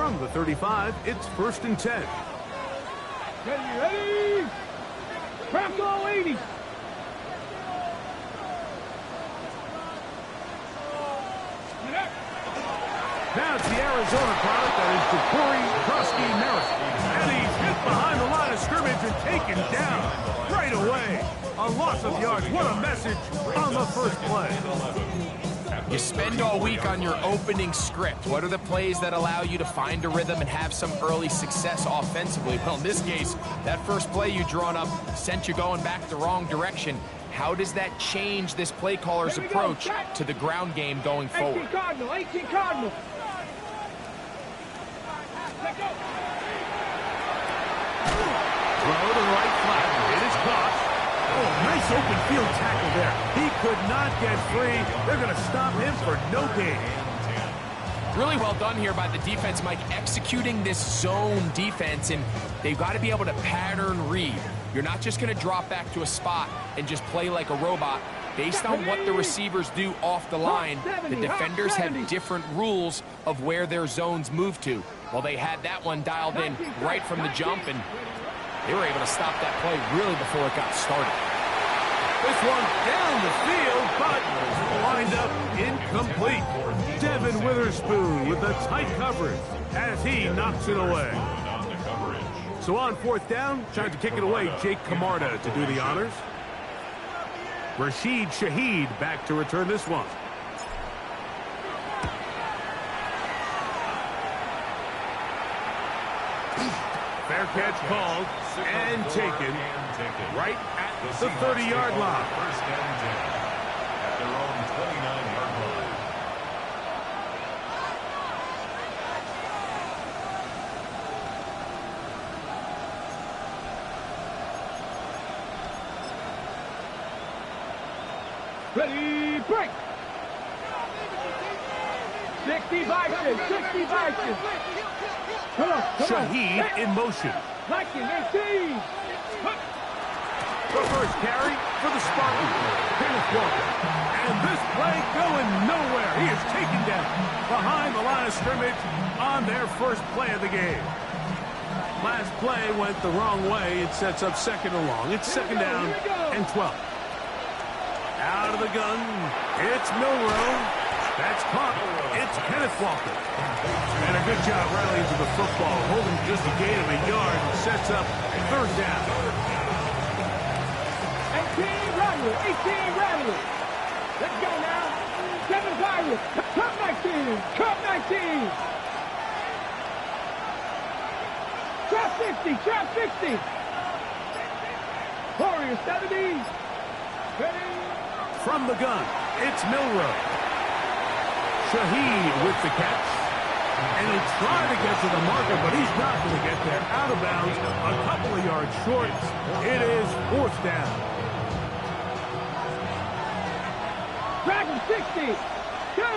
From the 35, it's 1st and 10. Ready? Bronco 80. Now it's the Arizona product that is Ja'Cory Drosky-Merritt. And he's hit behind the line of scrimmage and taken down right away. A loss of yards. What a message on the first play. You spend all week on your opening script. What are the plays that allow you to find a rhythm and have some early success offensively? Well, in this case, that first play you drawn up sent you going back the wrong direction. How does that change this play caller's approach to the ground game going forward? 18 Cardinal, 18 Cardinal. Throw to right flat. It is caught. Oh, nice open field tackle there. He could not get free. They're going to stop him for no gain. Really well done here by the defense, Mike, executing this zone defense, and they've got to be able to pattern read. You're not just going to drop back to a spot and just play like a robot. Based on what the receivers do off the line, the defenders have different rules of where their zones move to. Well, they had that one dialed in right from the jump, and they were able to stop that play really before it got started. This one down the field, but lined up incomplete. Devin Witherspoon with the tight coverage as he knocks it away. So on 4th down, trying to kick it away, Jake Camarda to do the honors. Rashid Shaheed back to return this one. Fair catch called and taken right at the 30-yard line. First and 10 at their own 29-yard line. Ready, break. 60 Vikings, 60 Vikings. Come on. Shaheed in motion. Viking 18. The first carry for the Spartans. Kenneth Walker. And this play going nowhere. He is taken down behind the line of scrimmage on their first play of the game. Last play went the wrong way. It sets up 2nd and long. It's 2nd down and 12. Out of the gun. It's Milroe. That's caught. It's Kenneth Walker. And a good job rallying to the football, holding just a gain of a yard, and sets up 3rd down. 18 Radley, 18 Radley. Let's go now. 7 Pirates. Cup 19. Cup 19. Trap 50. Trap 50. Warrior 70. Ready. From the gun, it's Milroe. Shaheed with the catch. And he tried to get to the marker, but he's not going to get there. Out of bounds, a couple of yards short. It is 4th down. Dragon 60. Go.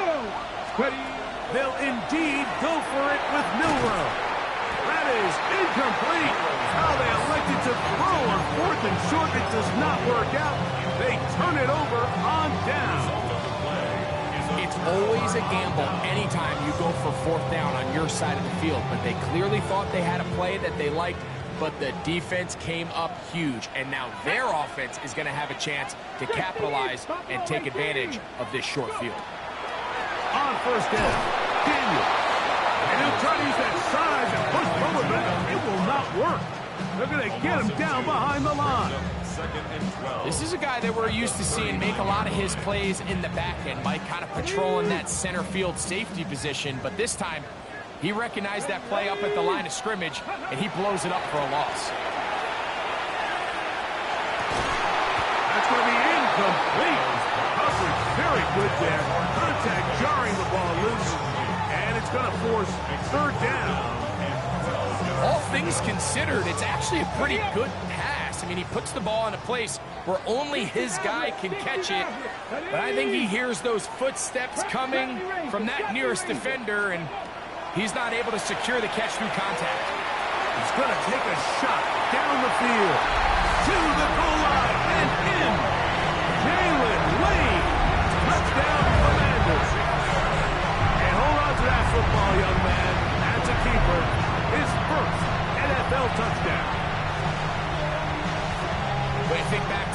Ready. They'll indeed go for it with Milroe. That is incomplete. How they elected to throw on 4th and short. It does not work out. They turn it over on down. It's always a gamble anytime you go for 4th down on your side of the field, but they clearly thought they had a play that they liked, but the defense came up huge, and now their offense is going to have a chance to capitalize and take advantage of this short field. On 1st down, Daniel. And he'll try to use that size and push forward, but it will not work. They're going to get him down behind the line. This is a guy that we're used to seeing make a lot of his plays in the back end, Mike, kind of patrolling that center field safety position, but this time he recognized that play up at the line of scrimmage, and he blows it up for a loss. That's going to be incomplete. Coverage very good there. Contact jarring the ball loose, and it's going to force 3rd down. All things considered, it's actually a pretty good pass. I mean, he puts the ball in a place where only his guy can catch it, but I think he hears those footsteps coming from that nearest defender, and he's not able to secure the catch through contact. He's going to take a shot down the field to the goal line and in. Jalen Lane, touchdown Commanders. And hold on to that football, young man. That's a keeper.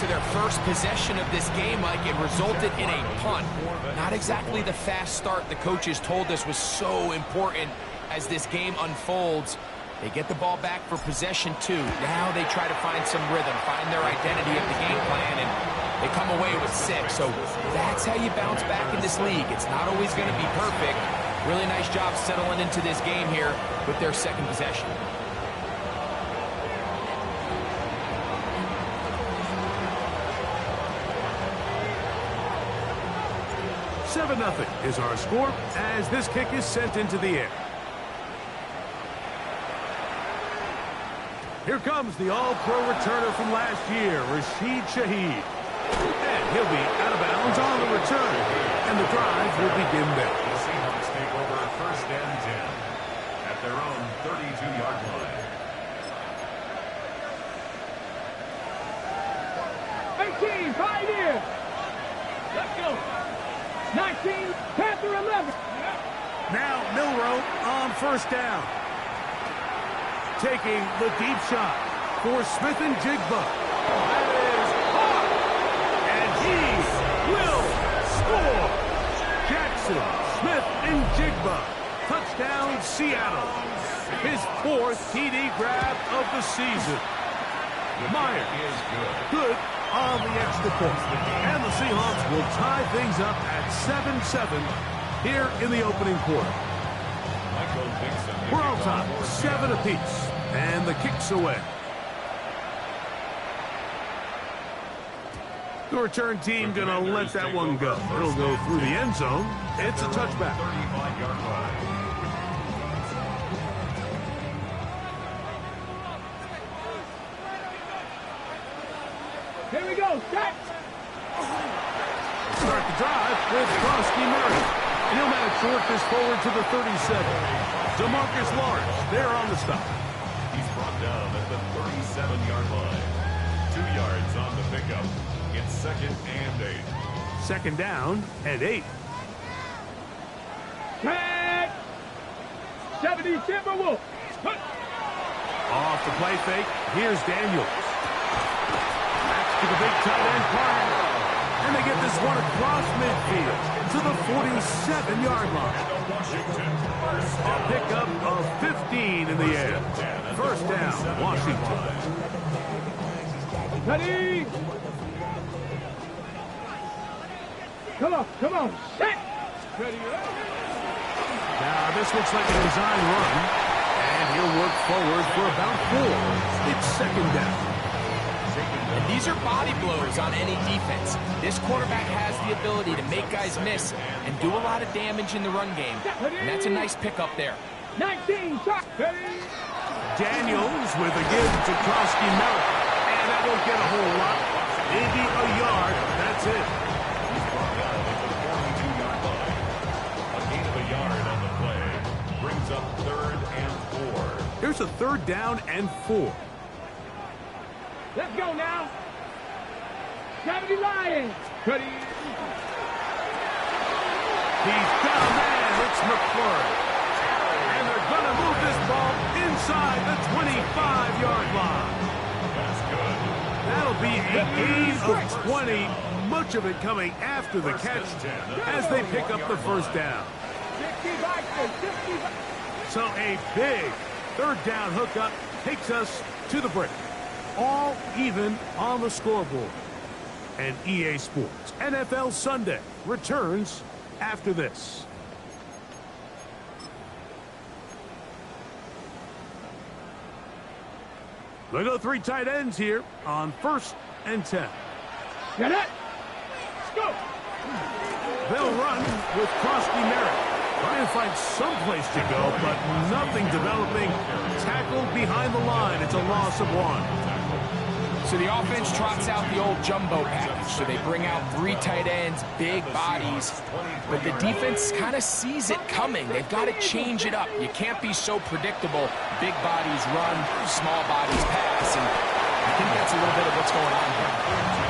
to their first possession of this game, Mike. It resulted in a punt. Not exactly the fast start the coaches told us was so important as this game unfolds. They get the ball back for possession 2. Now they try to find some rhythm, find their identity of the game plan, and they come away with 6. So that's how you bounce back in this league. It's not always going to be perfect. Really nice job settling into this game here with their second possession. 7-0 is our score as this kick is sent into the air. Here comes the all-pro returner from last year, Rashid Shaheed. And he'll be out of bounds on the return. And the drive will begin there. The Seahawks take over 1st and 10 at their own 32-yard line. 18, Pioneer. Let's go. 19, Panther 11. Now Milrow on 1st down. Taking the deep shot for Smith and Jigba. That is hard. And he will score. Jackson, Smith, and Jigba. Touchdown, Seattle. His 4th TD grab of the season. Meyer is good on the extra point. And the Seahawks will tie things up at 7-7 here in the opening quarter. We're on top, 7 apiece, and the kick's away. The return team gonna let that one go. It'll go through the end zone. It's a touchback. 35-yard line. Here we go, set. Start the drive with Krosky Murray. And he'll manage to work this forward to the 37. DeMarcus Lawrence there on the stop. He's brought down at the 37-yard line. 2 yards on the pickup. It's 2nd and 8. 2nd down and 8. Tag. 70 Timberwolves. Off the play fake, here's Daniels. Back to the big tight end Parker. And they get this one across midfield to the 47-yard line. A pickup of 15 in the air. 1st down, Washington. Ready. Come on, set. Ready. Now this looks like a design run. And he'll work forward for about 4. It's 2nd down. And these are body blows on any defense. This quarterback has the ability to make guys miss and do a lot of damage in the run game. And that's a nice pickup there. 19, shot. Daniels with a give to Krosky Murray. And that won't get a whole lot. Maybe a yard. That's it. He's brought down at the 42-yard line. A gain of a yard on the play. Brings up 3rd and 4. Here's a 3rd down and 4. Let's go now. 70 Lions. Ready. He's got a man. It's McFlurry. And they're going to move this ball inside the 25-yard line. That's good. That'll be a gain of 20. Much of it coming after the catch as they pick up the 1st down. 60. So a big 3rd down hookup takes us to the break. All even on the scoreboard. And EA Sports NFL Sunday returns after this. They go 3 tight ends here on 1st and 10. Get it. Let's go. They'll run with Krosky Murray. Trying to find some place to go, but nothing developing. Tackled behind the line. It's a loss of 1. So the offense trots out the old jumbo package. So they bring out 3 tight ends, big bodies. But the defense kind of sees it coming. They've got to change it up. You can't be so predictable. Big bodies run, small bodies pass. And I think that's a little bit of what's going on here.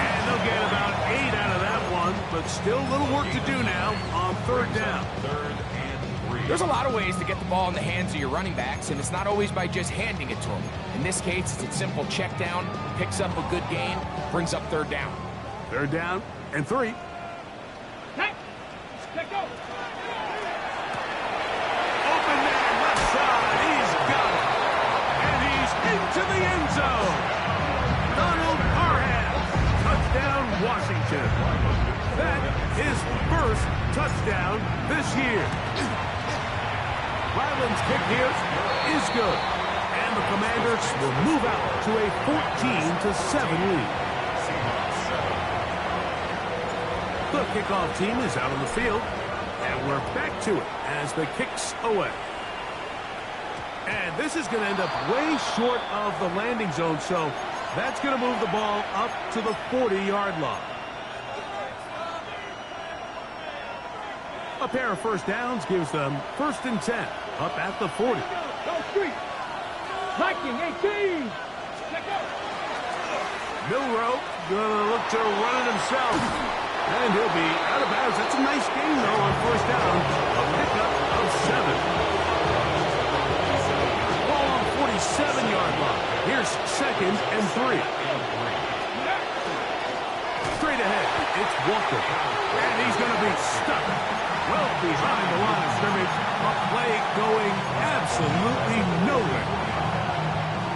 And they'll get about 8 out of that one, but still a little work to do now on 3rd down. 3rd and 3. There's a lot of ways to get the ball in the hands of your running backs, and it's not always by just handing it to them. In this case, it's a simple check down, picks up a good gain, brings up third down. Third down and 3. Hey, check go. Open man, left side. He's got it. And he's into the end zone. Donald Parham. Touchdown, Washington. That is first touchdown this year. Ryland's kick here is good. And the Commanders will move out to a 14-7 lead. The kickoff team is out on the field, and we're back to it as the kick's away. And this is going to end up way short of the landing zone, so that's going to move the ball up to the 40-yard line. A pair of first downs gives them 1st and 10, up at the 40. Go street. Viking 18. Check go. Milroe gonna look to run it himself. And he'll be out of bounds. That's a nice gain, though, on first down. A pickup of 7. Ball on 47-yard line. Here's 2nd and 3. Straight ahead, it's Walker. And he's going to be stuck well behind the line of scrimmage. A play going absolutely nowhere.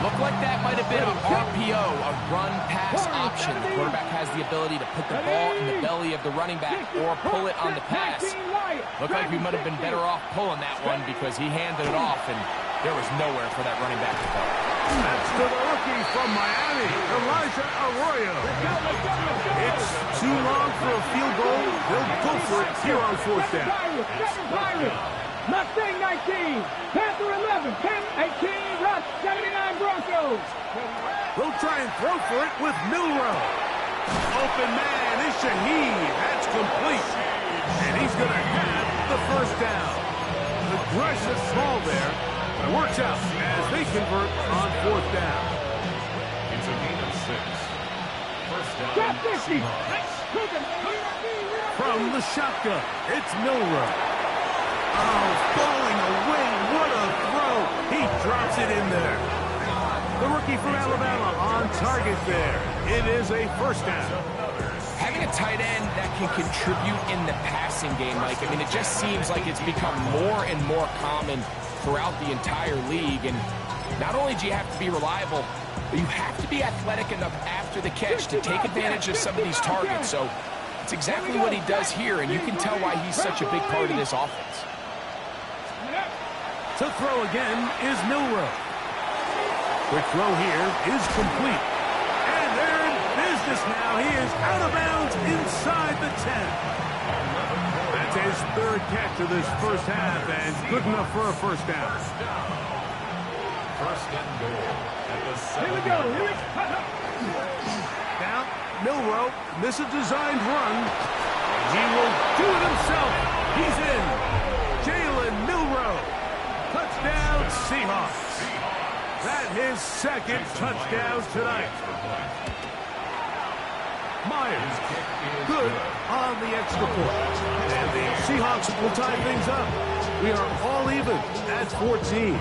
Looked like that might have been an RPO, a run-pass option. The quarterback has the ability to put the ball in the belly of the running back or pull it on the pass. Looked like we might have been better off pulling that one because he handed it off, and there was nowhere for that running back to go. That's to the rookie from Miami, Elijah Arroyo. It's too long for a field goal. They'll go for it here on 4th down. Mustang 19, Panther 11, 10, 18, Rush 79 Broncos. They'll try and throw for it with Milroe. Open man is Shaheed. That's complete. And he's going to have the first down. Aggressive ball there. But it works out as they convert on 4th down. It's a gain of 6. First down. Top 50. From the shotgun, it's Milroe. Oh, falling away. What a throw. He drops it in there. The rookie from Alabama on target there. It is a first down. Having a tight end that can contribute in the passing game, Mike, I mean, it just seems like it's become more and more common throughout the entire league. And not only do you have to be reliable, but you have to be athletic enough after the catch to take advantage of some of these targets. So it's exactly what he does here, and you can tell why he's such a big part of this offense. To throw again is Milroe. Quick throw here is complete. And they're in business now. He is out of bounds inside the 10. That's his 3rd catch of this first half, and good enough for a first down. First and goal at the 7. Here we go. Here we go. Now, Milroe, this is a designed run. He will do it himself. He's in. Jalen Milroe. Touchdown, Seahawks. That his 2nd touchdown tonight. Myers, good on the extra point. And the Seahawks will tie things up. We are all even at 14.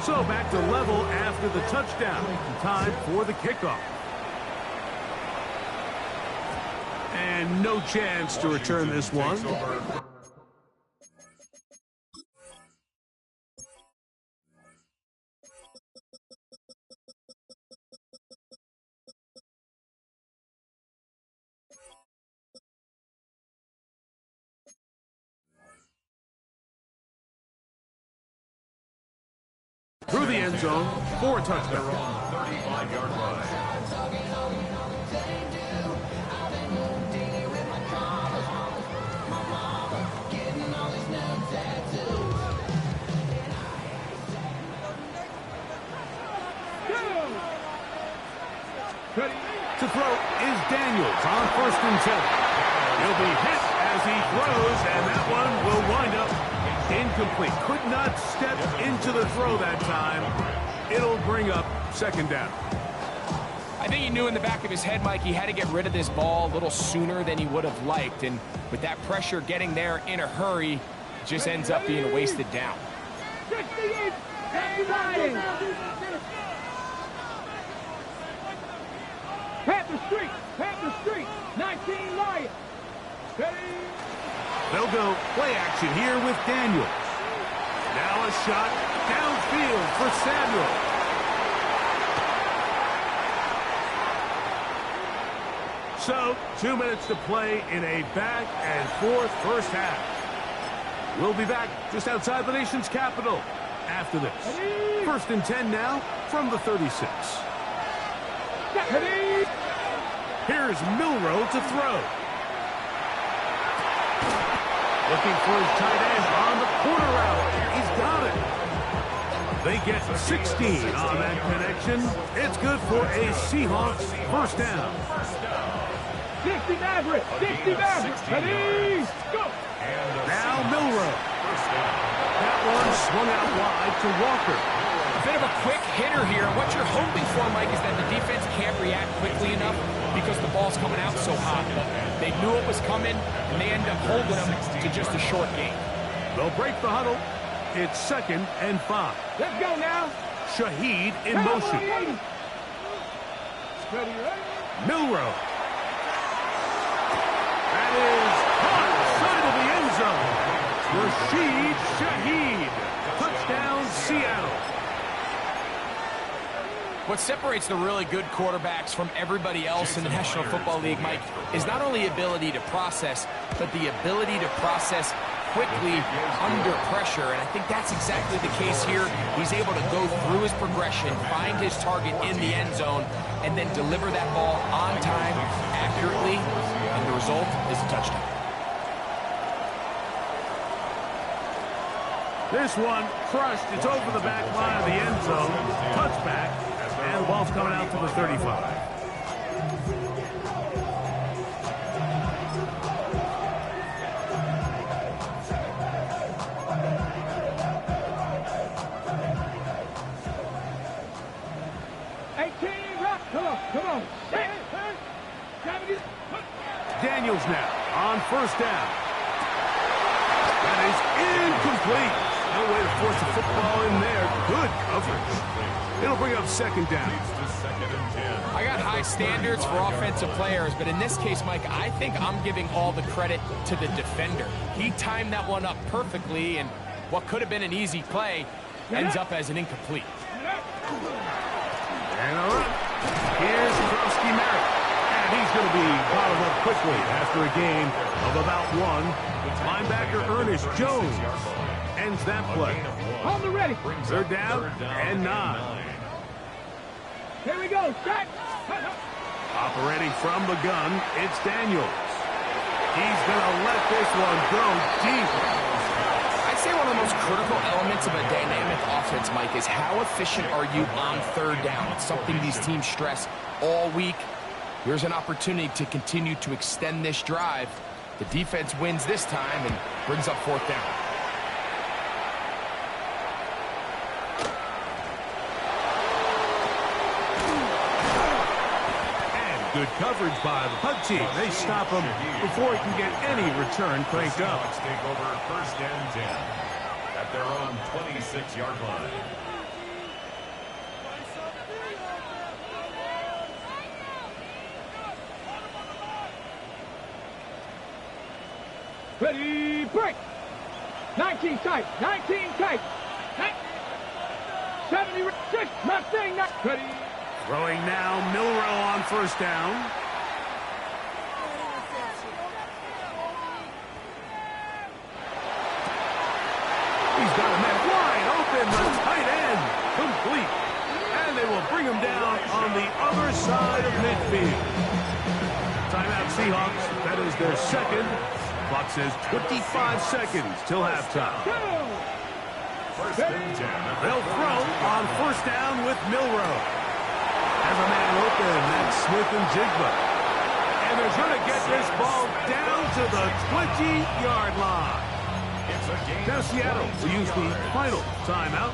So back to level after the touchdown. Time for the kickoff. And no chance to return this one. Through the end zone for a touchdown. 35-yard line. Ready? To throw is Daniels on 1st and 10. He'll be hit as he throws, and that one will wind up incomplete. Could not step into the throw that time. It'll bring up 2nd down. I think he knew in the back of his head, Mike, he had to get rid of this ball a little sooner than he would have liked. And with that pressure getting there in a hurry, it just ends up being a wasted down. 68, Panther Street, 19 Lions. They'll go play action here with Daniels. Now a shot downfield for Samuel. So, 2 minutes to play in a back-and-forth first half. We'll be back just outside the nation's capital after this. 1st and 10 now from the 36. Here's Milroe to throw. Looking for his tight end on the corner route. He's got it. They get 16 on that connection. It's good for a Seahawks 1st down. 60 Maverick. Ready, go. Now Milroe. That one swung out wide to Walker. A bit of a quick hitter here. What you're hoping for, Mike, is that the defense can't react quickly enough because the ball's coming out so hot. They knew it was coming, and they end up holding them to just a short gain. They'll break the huddle. It's 2nd and 5. Let's go now. Shaheed in motion. Milroe. That is caught side of the end zone. Rashid Shaheed. Touchdown, Seattle. What separates the really good quarterbacks from everybody else in the National Football League, Mike, is not only ability to process, but the ability to process quickly under pressure. And I think that's exactly the case here. He's able to go through his progression, find his target in the end zone, and then deliver that ball on time, accurately, and the result is a touchdown. This one crushed. It's over the back line of the end zone. Touchback. And the ball's coming out to the 35. Come on. Daniels now on 1st down. That is incomplete. No way to force the football in there. Good coverage. It'll bring up 2nd down. I got high standards for offensive players, but in this case, Mike, I think I'm giving all the credit to the defender. He timed that one up perfectly, and what could have been an easy play ends up as an incomplete. And a run. Here's Krosky Merritt. And he's going to be bottled up quickly after a gain of about 1. Linebacker Ernest Jones ends that play. On the ready. 3rd down and 9. Here we go. Set. Operating from the gun, it's Daniels. He's going to let this one go deep. I'd say one of the most critical elements of a dynamic offense, Mike, is how efficient are you on 3rd down? It's something these teams stress all week. Here's an opportunity to continue to extend this drive. The defense wins this time and brings up 4th down. And good coverage by the punt team. They stop him before he can get any return cranked up. Seahawks take over 1st and 10 at their own 26-yard line. Ready, break. 19 tight. 76, Mustang, ready. Throwing now, Milroe on 1st down. He's got a man wide open, the tight end, complete. And they will bring him down on the other side of midfield. Timeout Seahawks, that is their 2nd. Clock says 25 seconds till halftime. 1st and 10. They'll throw on 1st down with Milroe. has a man open. That's Smith and Jigba. And they're going to get this ball down to the 20-yard line. Now Seattle will use the final timeout,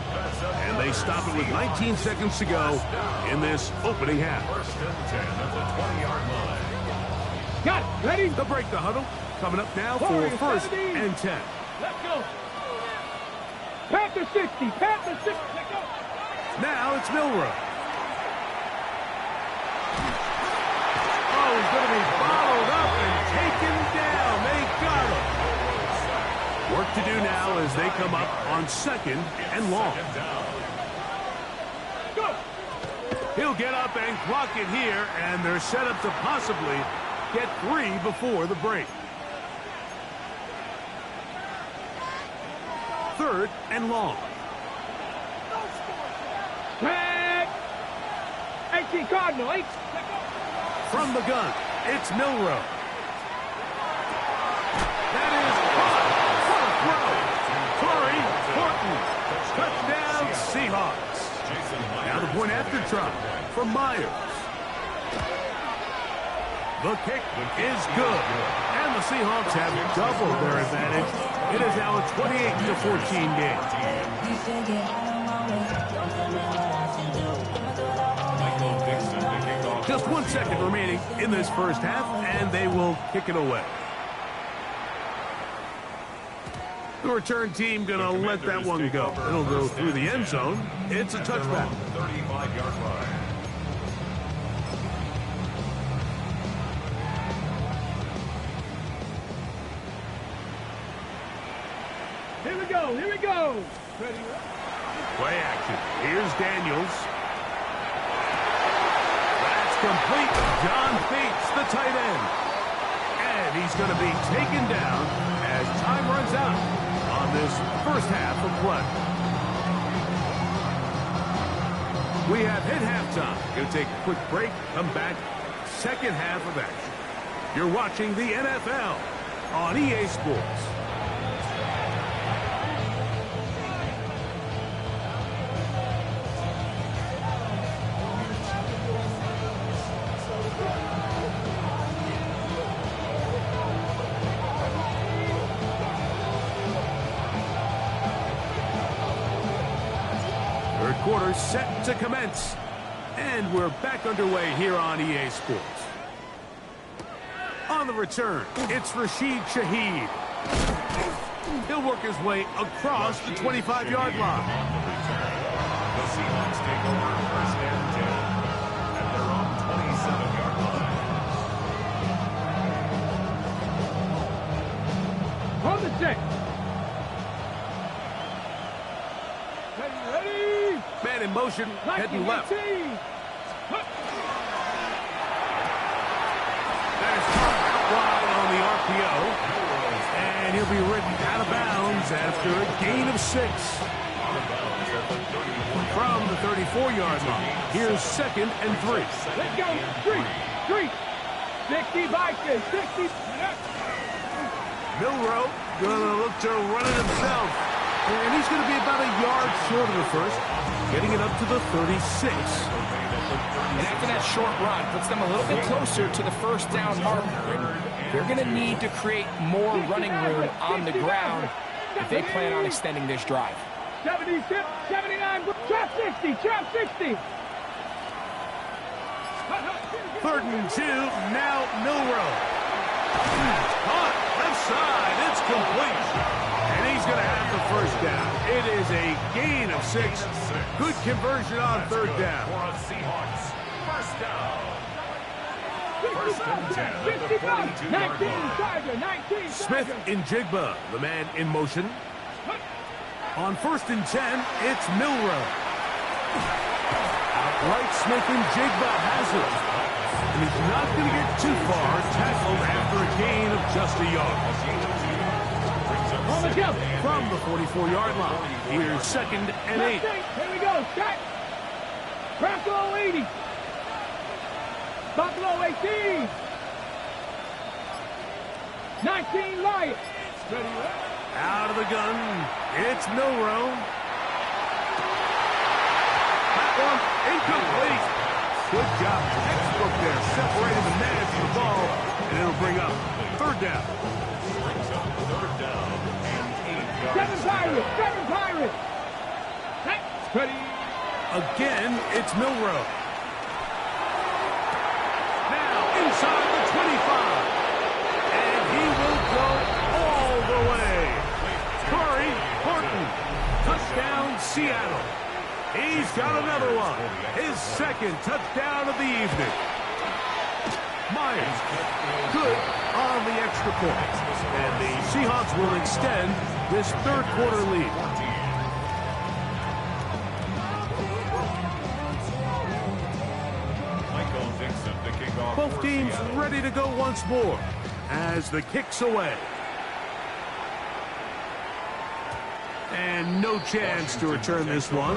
and they stop it with 19 seconds to go in this opening half. First and 10 at the 20-yard line. Got it. Ready? They'll break the huddle. Coming up now for first and 10. Let's go. Panther 60. Panther 60. Let's go. Now it's Milrow. Oh, he's going to be followed up and taken down. They got him. Work to do now as they come up on second and long. Go. He'll get up and clock it here, and they're set up to possibly get 3 before the break. Third and long. Tag. 18 Cardinal. 8. From the gun, it's Milrow. That is caught. What a throw. Torrey Horton. Touchdown, Seahawks. Now the point after try from Myers. The kick is good. And the Seahawks have doubled their advantage. It is now a 28-14 game. Just 1 second remaining in this first half, and they will kick it away. The return team going to let that one go. It'll go through the end zone. It's a touchback. 35-yard line. Here we go. Here we go. Ready? Play action. Here's Daniels. That's complete. John Bates, the tight end. And he's going to be taken down as time runs out on this first half of play. We have hit halftime. Going to take a quick break. Come back. Second half of action. You're watching the NFL on EA Sports. Third quarter set to commence. And we're back underway here on EA Sports. On the return, it's Rashid Shaheed. He'll work his way across the 25-yard line. The Seahawks take over first and 10 at their own 27-yard line. On the check. Ready? Man in motion, heading left. There's Carr wide on the RPO. And he'll be ridden out of bounds after a gain of 6. From the 34-yard line. Here's second and 3. Let's go. 3. 60 Vikings. 60. Milrow gonna look to run it himself. And he's going to be about a yard short of the first, getting it up to the 36. And after that short run, puts them a little bit closer to the first down marker. And they're going to need to create more running room on the ground if they plan on extending this drive. 76, 79, trap 60, trap 60. Third and 2, now Milrow. Caught, left side, it's complete. And he's going to have the first down. It is a gain of 6. Good conversion on third down. For a Seahawks first down. First and 10 at the 42-yard line. Smith in Jigba, the man in motion. On first and 10, it's Milrow. Outright, Smith and Jigba has it. And he's not going to get too far, tackled after a gain of just a yard. From the 44-yard line, here's second and 8. Here we go, Scott. Buffalo 80. Buffalo 18. 19 Lions. Out of the gun, it's Milrow. That one incomplete. Good job. Textbook there. Separating the man from the ball. And it'll bring up third down. Brings up third down and 8 yards. Seven Pirates. That's pretty. Again, it's Milrow. Now inside the 25. And he will go all the way. Corey Horton. Touchdown, Seattle. He's got another one. His second touchdown of the evening. Myers, good on the extra point. And the Seahawks will extend this third quarter lead. Both teams ready to go once more as the kick's away. And no chance to return this one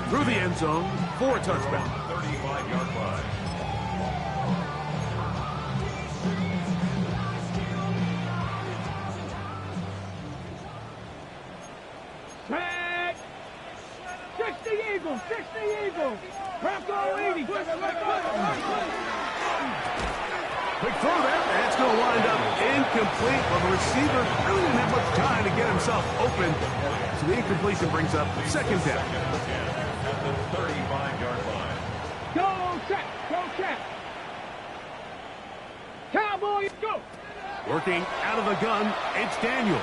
through the end zone for a touchdown. 35-yard line. Set. 60 Eagles. Bronco 80. Quick throw there. That's going to wind up incomplete. But the receiver really didn't have much time to get himself open. So the incompletion brings up second down. At the 35-yard line. Go set. Cowboys, go. Working out of the gun, it's Daniels.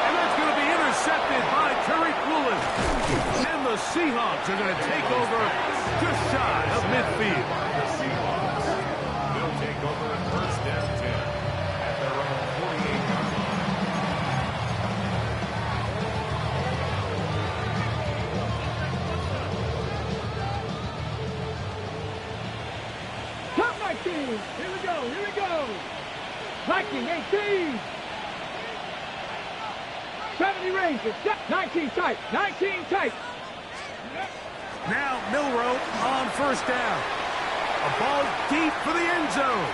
And that's going to be intercepted by Tariq Woolen. And the Seahawks are going to take over just shy of midfield. The Seahawks. They'll take over first down 10 at their own 48-yard line. Top Vikings. Here we go. Viking 18. 70 Rangers. 19 tight. Now Milrow on first down. A ball deep for the end zone.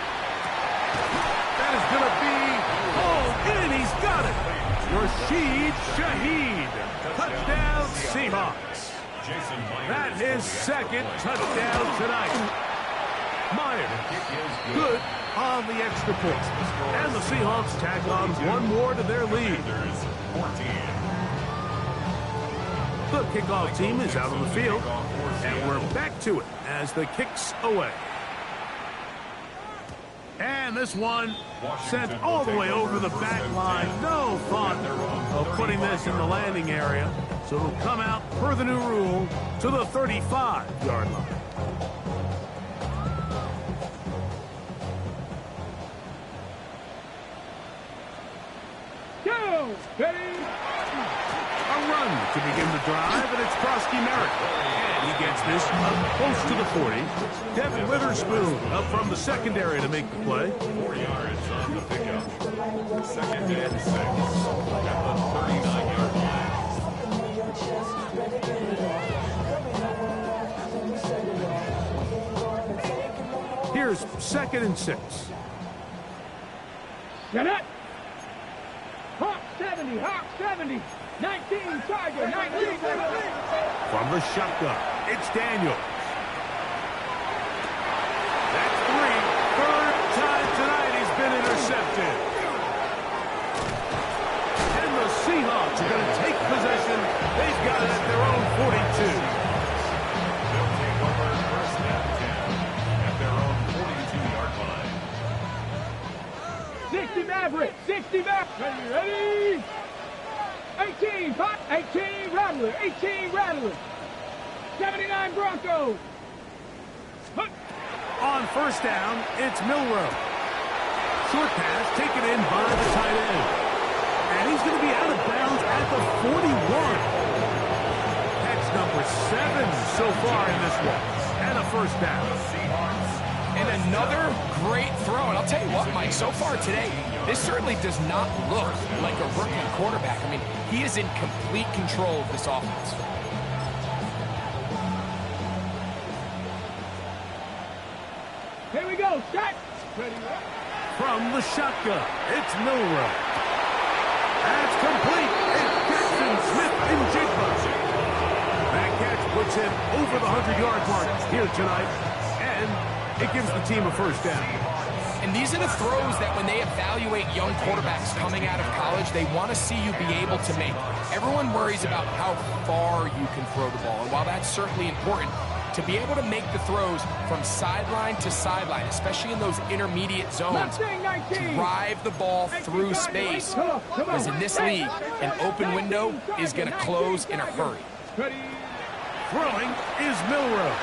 That is going to be hauled in. He's got it. Rashid Shaheed. Touchdown Seahawks. That is second touchdown tonight. Myers, good on the extra point. And the Seahawks tag on one more to their lead. The kickoff team is out on the field, and we're back to it as the kick's away. And this one sent all the way over the back line. No thought of putting this in the landing area. So it'll come out, per the new rule, to the 35-yard line. Go, Betty. A run to begin the drive, and it's Krosky Merritt. And he gets this up close to the 40. Devin Witherspoon up from the secondary to make the play. 4 yards on the pickup. Second and 6 at the 39-yard line. Here's second and 6. Get it. Hawk 70. 19 Tiger. 19. From the shotgun, it's Daniels. That's 3. Third time tonight he's been intercepted. And the Seahawks are going to take possession. They've got it at their own 42. They'll take over first down 10 at their own 42-yard line. 60 Maverick. Ready? 18 Rattler. 79 Broncos. On first down, it's Milrow. Short pass taken in by the tight end. And he's going to be out of bounds at the 41. Catch number 7 so far in this one. And a first down. And another great throw. And I'll tell you what, Mike, so far today, this certainly does not look like a rookie quarterback. I mean, he is in complete control of this offense. Here we go. Set. Ready. From the shotgun, it's Milrow. That's complete. It's Jackson Smith and Jigba. That catch puts him over the 100-yard mark here tonight, and it gives the team a first down. And these are the throws that when they evaluate young quarterbacks coming out of college, they want to see you be able to make. Everyone worries about how far you can throw the ball. And while that's certainly important, to be able to make the throws from sideline to sideline, especially in those intermediate zones, drive the ball through space. Because in this league, an open window is going to close in a hurry. Throwing is Milrow.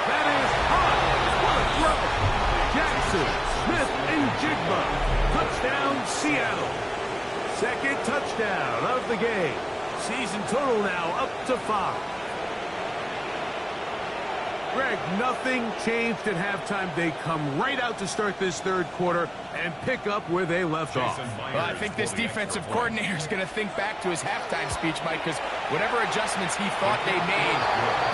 That is high. What a throw. Jackson, Smith, and Jigba. Touchdown, Seattle. Second touchdown of the game. Season total now up to 5. Greg, nothing changed at halftime. They come right out to start this third quarter and pick up where they left off. Well, I think this defensive coordinator is going to think back to his halftime speech, Mike, because whatever adjustments he thought they made,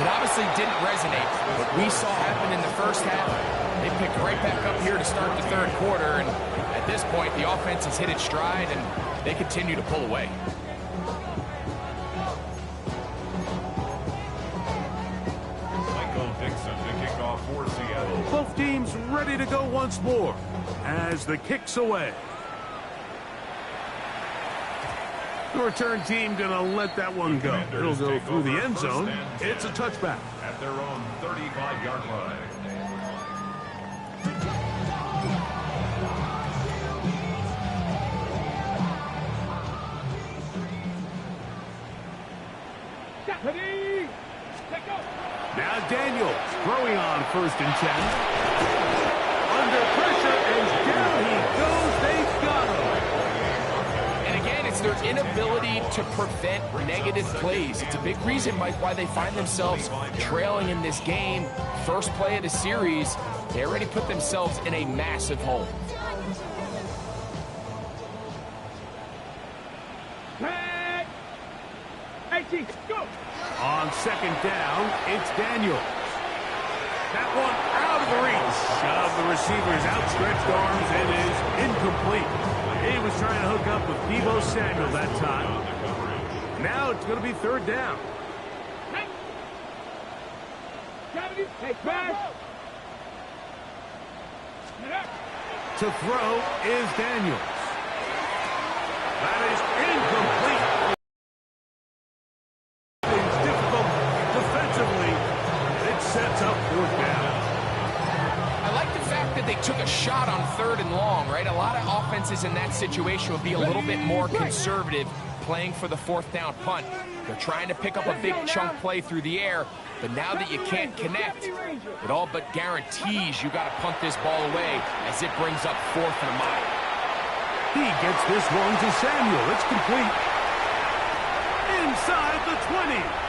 it obviously didn't resonate. What we saw happen in the first half, they picked right back up here to start the third quarter, and at this point, the offense has hit its stride, and they continue to pull away. Both teams ready to go once more as the kick's away. The return team going to let that one go. It'll go through the end zone. It's a touchback. At their own 35-yard line. Now Daniels throwing on 1st and 10. Under pressure, and down he goes. They've got him. And again, it's their inability to prevent negative plays. It's a big reason, Mike, why they find themselves trailing in this game. First play of the series, they already put themselves in a massive hole. On 2nd down, it's Daniels. That one out of the reach of the receiver's outstretched arms and is incomplete. He was trying to hook up with Deebo Samuel that time. Now it's going to be 3rd down. To throw is Daniels. That is incomplete. Sets up 4th down. I like the fact that they took a shot on 3rd and long, right? A lot of offenses in that situation would be a little bit more conservative playing for the 4th down punt. They're trying to pick up a big chunk play through the air, but now that you can't connect, it all but guarantees you got to punt this ball away as it brings up 4th and a mile. He gets this one to Samuel. It's complete. Inside the 20.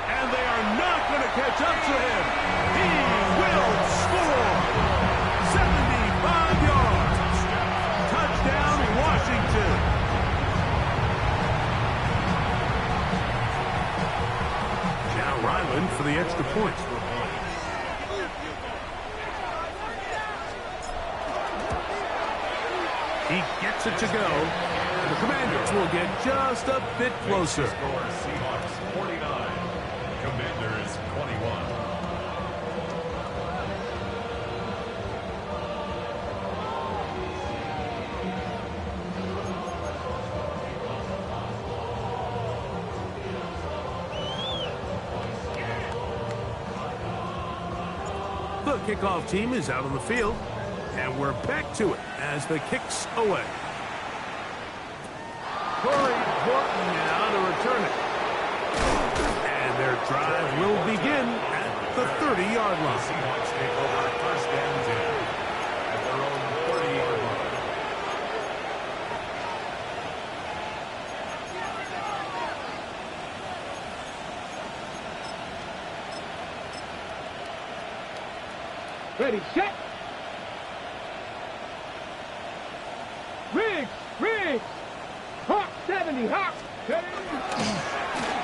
And they are not going to catch up to him. He will score. 75 yards. Touchdown, Washington. Now Ryland for the extra point. He gets it to go. The Commanders will get just a bit closer. Seahawks 49. Commanders 21. The kickoff team is out on the field, and we're back to it as the kick's away. Corey Horton now to return it. Their drive will begin at the 30-yard line. Seahawks take over 1st and 10 at their own 30-yard line. Ready, set. Riggs. Hawk 70, Hawk.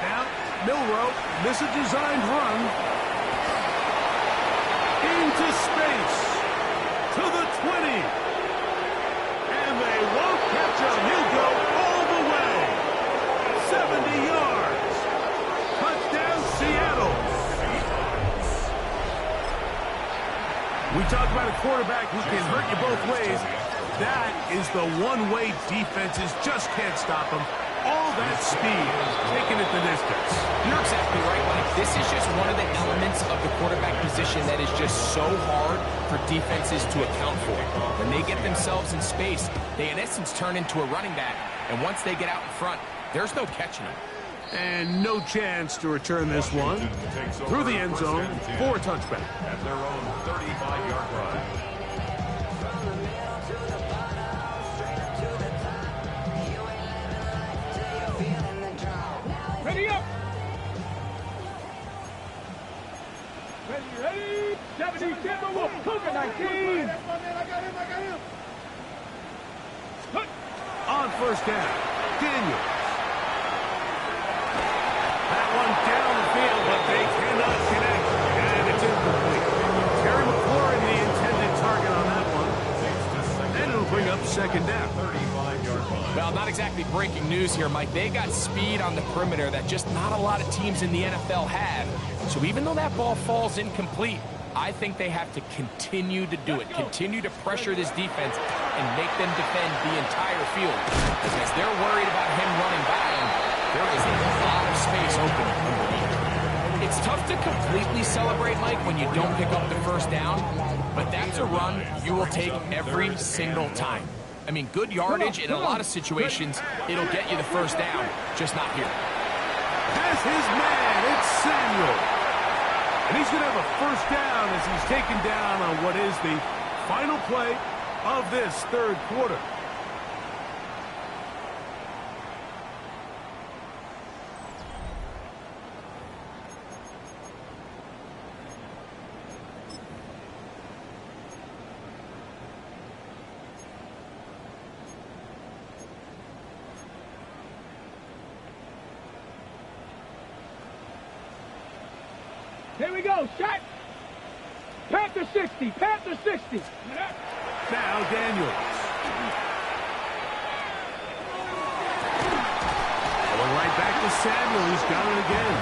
Now, Milrow, this is a designed run. Into space. To the 20. And they won't catch him. He'll go all the way. 70 yards. Touchdown, We talk about a quarterback who can hurt you both ways. That is the one-way defenses just can't stop him. All that speed, taking it the distance. You're exactly right, Mike. This is just one of the elements of the quarterback position that is just so hard for defenses to account for. When they get themselves in space, they in essence turn into a running back. And once they get out in front, there's no catching them. And no chance to return this one through the end zone for a touchback. At their own 35-yard line. Ready up. Ready. 77 will Cougar 19. On first down, Daniels. That one down the field, but they cannot connect. And it's incomplete. Terry McLaurin, the intended target on that one. And it'll bring up second down. 35-yard line. Well, not exactly breaking news here, Mike. They got speed on the perimeter that just not a lot of teams in the NFL have. So even though that ball falls incomplete, I think they have to continue to do it. Continue to pressure this defense and make them defend the entire field. Because as they're worried about him running by them, there is a lot of space open underneath. It's tough to completely celebrate, Mike, when you don't pick up the first down. But that's a run you will take every single time. I mean, good yardage in a lot of situations, it'll get you the first down, just not here. Has his man, it's Samuel. And he's going to have a first down as he's taken down on what is the final play of this third quarter. Here we go, shot. Panther 60, Panther 60. Now Daniels. Going right back to Samuel. He's got it again.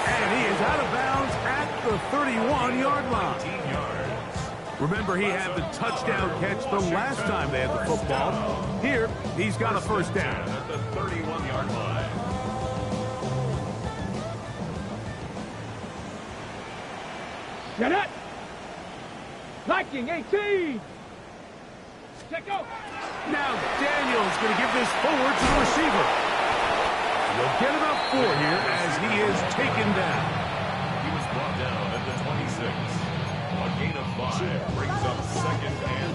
And he is out of bounds at the 31-yard line. 18 yards. Remember, he had the touchdown catch the last time they had the football. Here, he's got a first down. At the 31-yard line. Get it. Viking 18. Check out. Now Daniels going to give this forward to the receiver. He'll get about 4 here as he is taken down. He was brought down at the 26. A gain of 5 brings up second and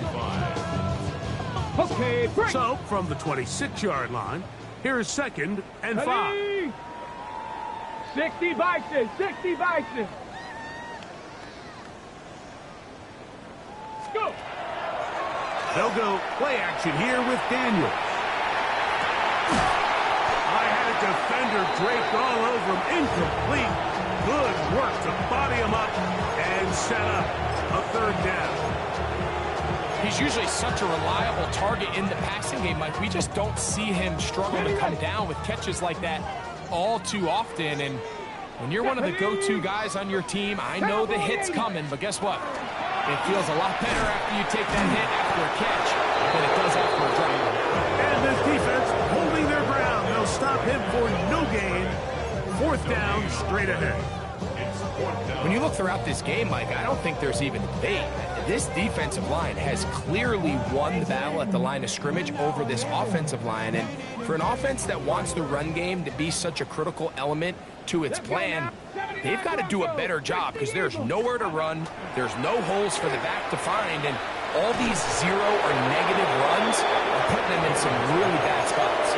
5. Okay, break. So, from the 26-yard line, here's second and 5. Ready. 60 Bison, 60 Bison. Go. They'll go play action here with Daniels. I had a defender draped all over him. Incomplete. Good work to body him up and set up a third down. He's usually such a reliable target in the passing game, Mike. We just don't see him struggle to come down with catches like that all too often. And when you're one of the go-to guys on your team, I know the hit's coming, but guess what? It feels a lot better after you take that hit after a catch than it does after a drop. And this defense holding their ground. They'll stop him for no gain. Fourth down, straight ahead. When you look throughout this game, Mike, I don't think there's even debate. This defensive line has clearly won the battle at the line of scrimmage over this offensive line. And for an offense that wants the run game to be such a critical element to its plan, they've got to do a better job because there's nowhere to run. There's no holes for the back to find. And all these zero or negative runs are putting them in some really bad spots.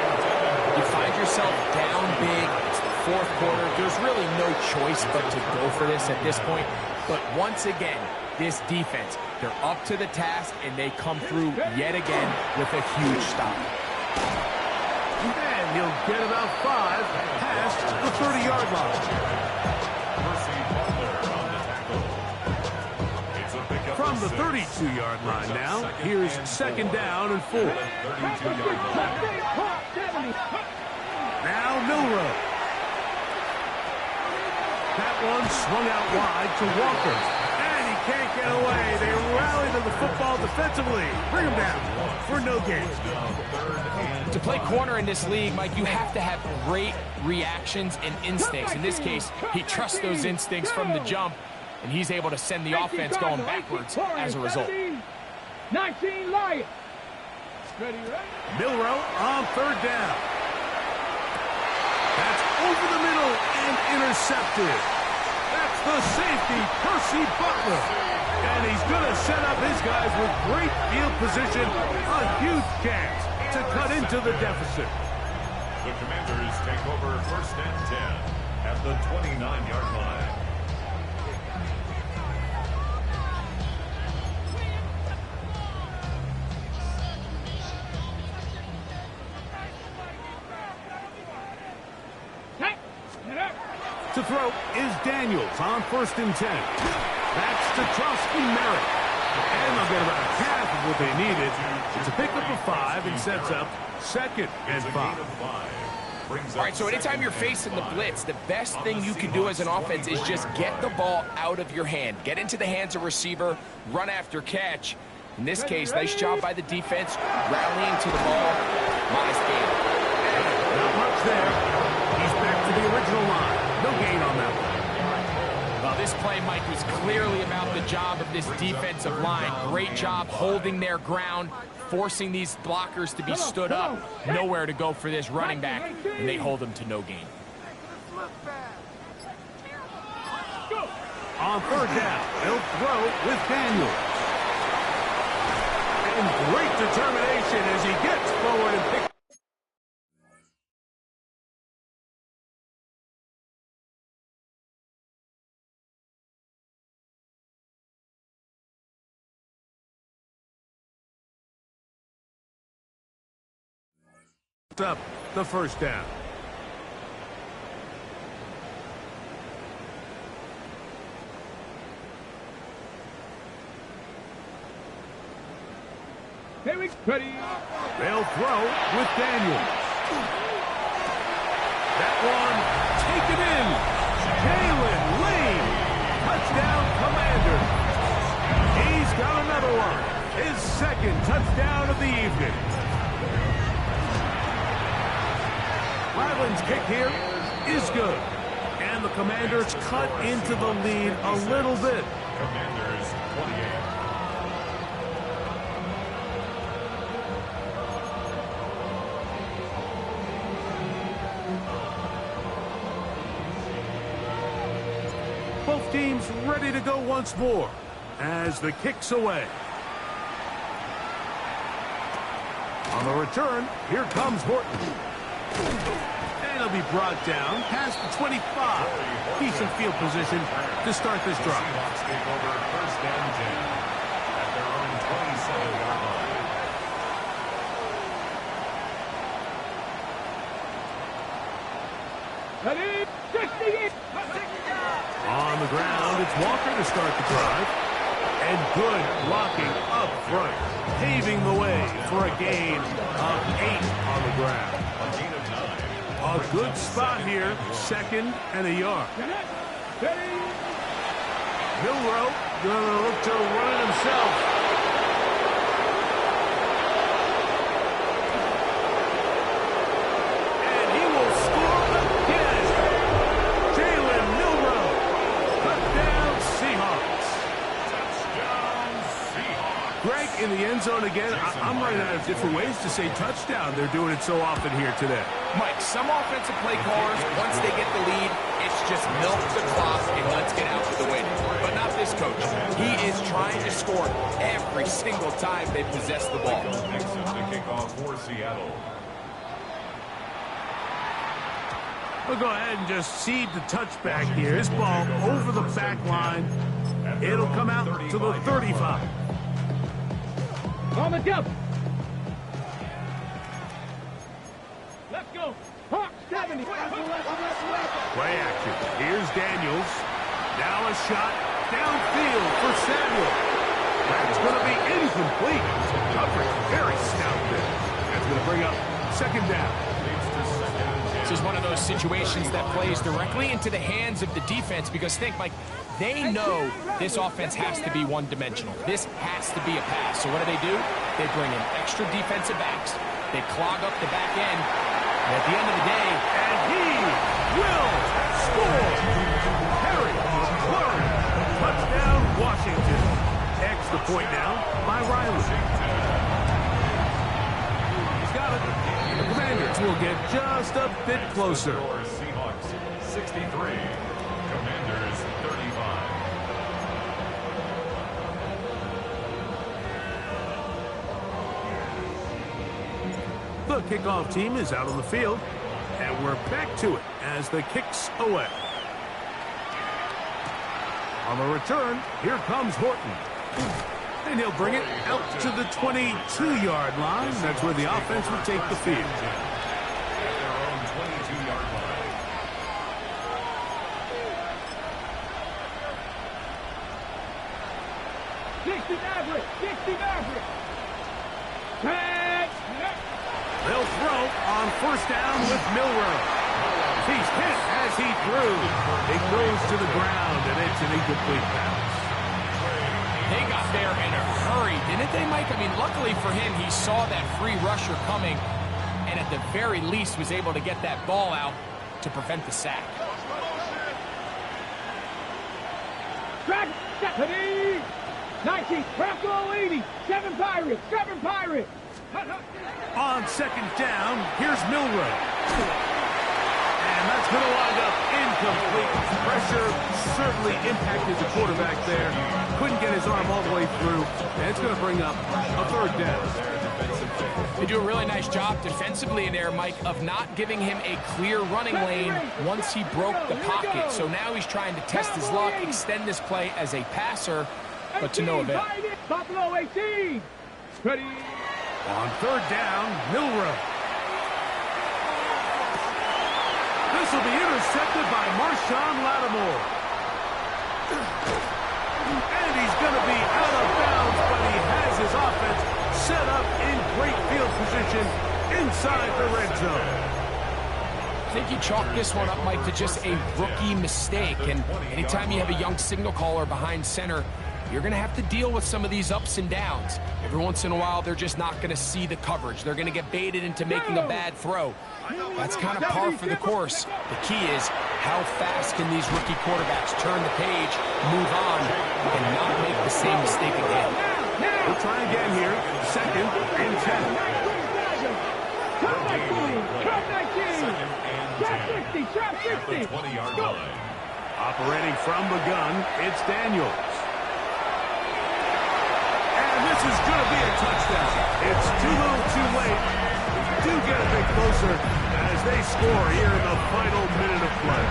You find yourself down big. It's the fourth quarter. There's really no choice but to go for this at this point. But once again, this defense, they're up to the task, and they come through yet again with a huge stop. And he'll get about 5 past the 30-yard line. From the 32-yard line now, here's second down and 4. Now Milrow. That one swung out wide to Walker. And he can't get away. They rally to the football defensively. Bring him down for no gain. To play corner in this league, Mike, you have to have great reactions and instincts. In this case, he trusts those instincts from the jump, and he's able to send the offense going backwards as a result. 19 Lions. Milrow on third down. That's over the middle and intercepted. That's the safety, Percy Butler. And he's going to set up his guys with great field position. A huge chance to cut into the deficit. The Commanders take over 1st and 10 at the 29-yard line. To throw is Daniels on 1st and 10. That's to Trosky Merritt. And they'll get about half of what they needed. It's a pickup of 5 and sets up 2nd and 5. All right, so anytime you're facing the blitz, the best thing you can do as an offense is just get the ball out of your hand. Get into the hands of receiver, run after catch. In this case, nice job by the defense, rallying to the ball. Modest gain. Not much there. He's back to the original line. No gain on that one. Well, this play, Mike, was clearly about the job of this defensive line. Great job holding their ground, forcing these blockers to be stood up. Nowhere to go for this running back, and they hold him to no gain. On third down, they'll throw with Daniels. And great determination as he gets forward and picks. Up the first down. Ready. They'll throw with Daniels. That one taken in. Jalen Lane. Touchdown, Commander. He's got another one. His 2nd touchdown of the evening. Ryland's kick here is good. And the Commanders cut into the lead a little bit. Commanders 28. Both teams ready to go once more as the kick's away. On the return, here comes Horton. And he'll be brought down past the 25. Decent field position to start this drive. Seahawks take over 1st and 10 at their own 27-yard line. Ready. On the ground, it's Walker to start the drive. And good blocking up front, paving the way for a gain of 8 on the ground. A good spot here, 2nd and a yard. Milrow gonna look to run it himself. And he will score again. Jalen Milrow. Touchdown Seahawks. Touchdown Seahawks. Greg in the end zone again. I'm running out of different ways to say touchdown. They're doing it so often here today. Mike, some offensive play callers, once they get the lead, it's just milk the clock and let's get out to the win. But not this coach. He is trying to score every single time they possess the ball. Picks up the kickoff for Seattle. We'll go ahead and just cede the touchback here. This ball over the back line. It'll come out to the 35. On the jump. Let's go. Hawk 70. Play action. Here's Daniels. Now a shot downfield for Samuel. That's going to be incomplete. Coverage very stout there. That's going to bring up 2nd down. is one of those situations that plays directly into the hands of the defense because think, Mike, they know this offense has to be one-dimensional. This has to be a pass. So what do? They bring in extra defensive backs. They clog up the back end. And at the end of the day, and he will score. Harry McLaurin, touchdown, Washington. Extra point now by Riley. He's got it. The Commanders will get just a bit closer. Seahawks 63, Commanders 35. The kickoff team is out on the field, and we're back to it as the kick's away. On the return, here comes Horton. And he'll bring it out to the 22-yard line. That's where the offense will take the field. At their own 22-yard line. They'll throw on first down with Milroe. He's hit as he threw. It goes to the ground, and it's an incomplete pass. they got there in a hurry, didn't they, Mike? I mean, luckily for him, he saw that free rusher coming and at the very least was able to get that ball out to prevent the sack. Drag, 19, Crackle 80, 7 Pirates, 7 Pirates. On second down, here's Milroe. And that's going to wind up incomplete. Pressure certainly impacted the quarterback there. Couldn't get his arm all the way through. And it's going to bring up a third down. They do a really nice job defensively in there, Mike, of not giving him a clear running lane once he broke the pocket. So now he's trying to test his luck, extend this play as a passer, but to no avail. Buffalo 18. Ready. On third down, Milroe. This will be intercepted by Marshawn Lattimore. And he's going to be out of bounds, but he has his offense set up in great field position inside the red zone. I think you chalk this one up, Mike, to just a rookie mistake. And anytime you have a young signal caller behind center, you're going to have to deal with some of these ups and downs. Every once in a while, they're just not going to see the coverage. They're going to get baited into making a bad throw. That's kind of par for the course. The key is how fast can these rookie quarterbacks turn the page, move on, and not make the same mistake again. We'll try again here. Second and 10. Trap 19. Trap 60. Trap 60. 20-yard line. Operating from the gun, it's Daniels. And this is going to be a touchdown. It's too little too late. Do get a bit closer as they score here in the final minute of play.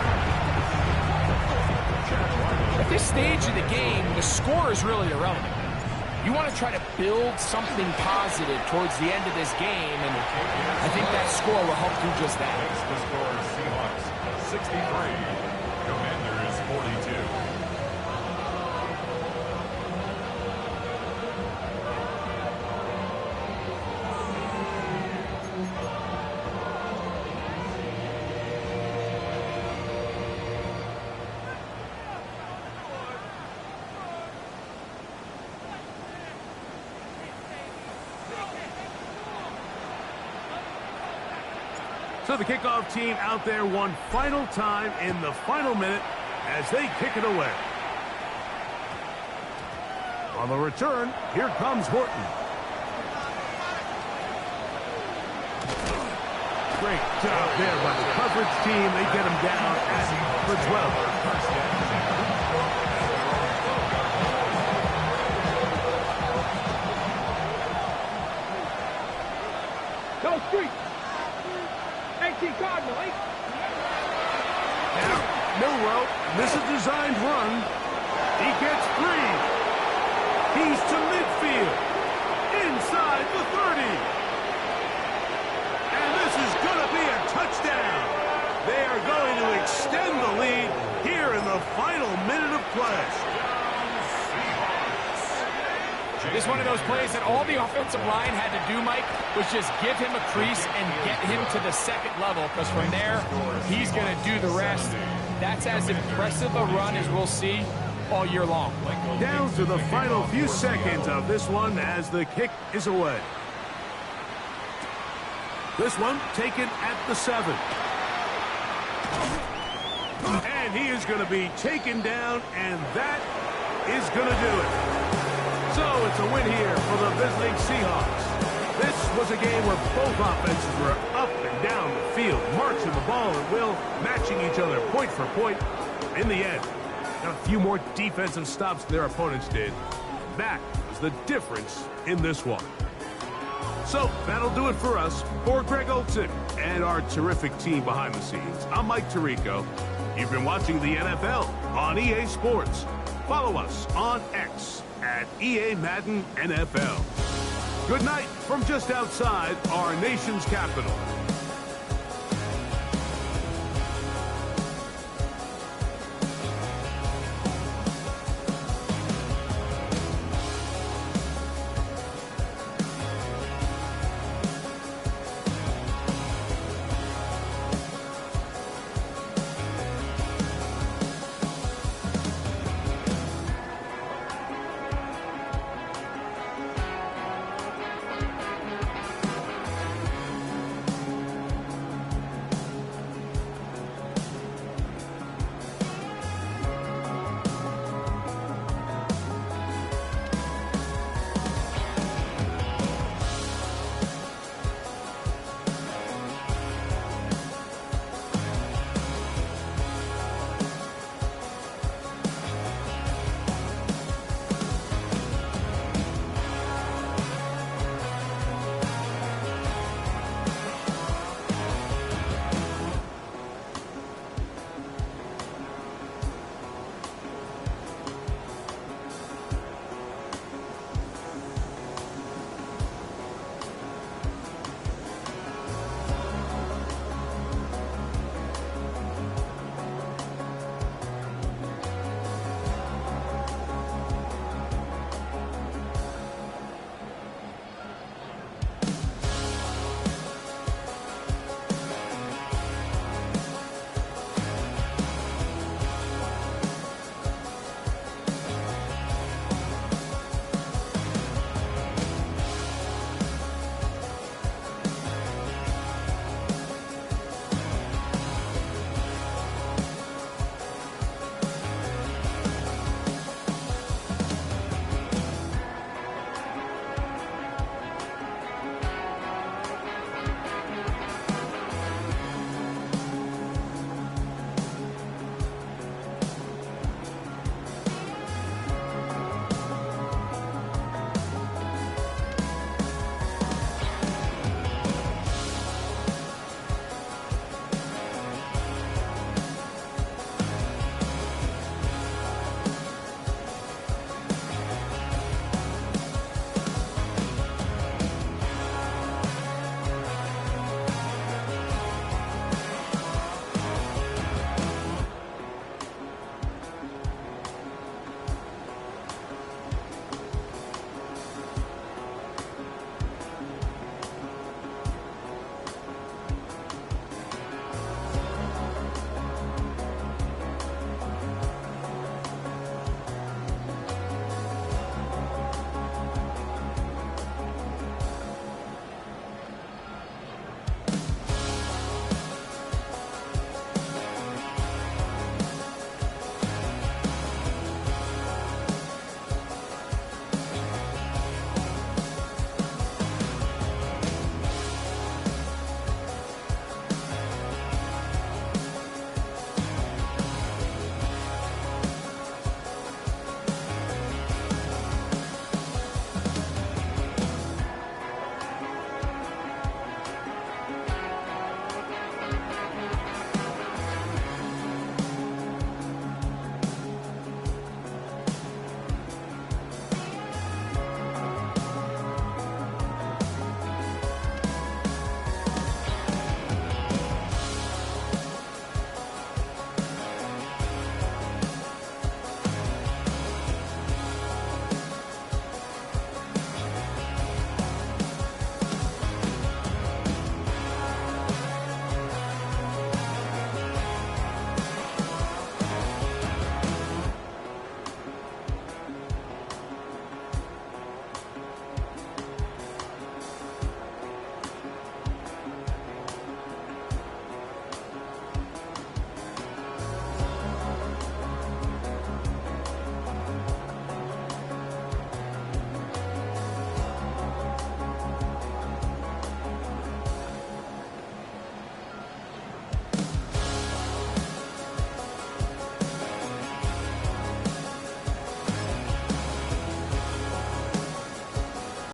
At this stage of the game, the score is really irrelevant. You want to try to build something positive towards the end of this game, and I think that score will help do just that. The score is Seahawks 63, Commanders 42. So the kickoff team out there one final time in the final minute as they kick it away. On the return, here comes Horton. Great job there by the coverage team. They get him down at the 12. Go street. 18 Cardinal. Now, Milroe, this is designed run. He gets free. He's to midfield. Inside the 30. And this is going to be a touchdown. They are going to extend the lead here in the final minute of play. This is one of those plays that all the offensive line had to do, Mike, was just give him a crease and get him to the second level, because from there, he's going to do the rest. That's as impressive a run as we'll see all year long. Down to the final few seconds of this one as the kick is away. This one taken at the 7. And he is going to be taken down, and that is going to do it. So it's a win here for the visiting Seahawks. This was a game where both offenses were up and down the field, marching the ball at will, matching each other point for point. In the end, got a few more defensive stops than their opponents did. That was the difference in this one. So that'll do it for us. For Greg Olson and our terrific team behind the scenes, I'm Mike Tirico. You've been watching the NFL on EA Sports. Follow us on X at EA Madden NFL. Good night from just outside our nation's capital.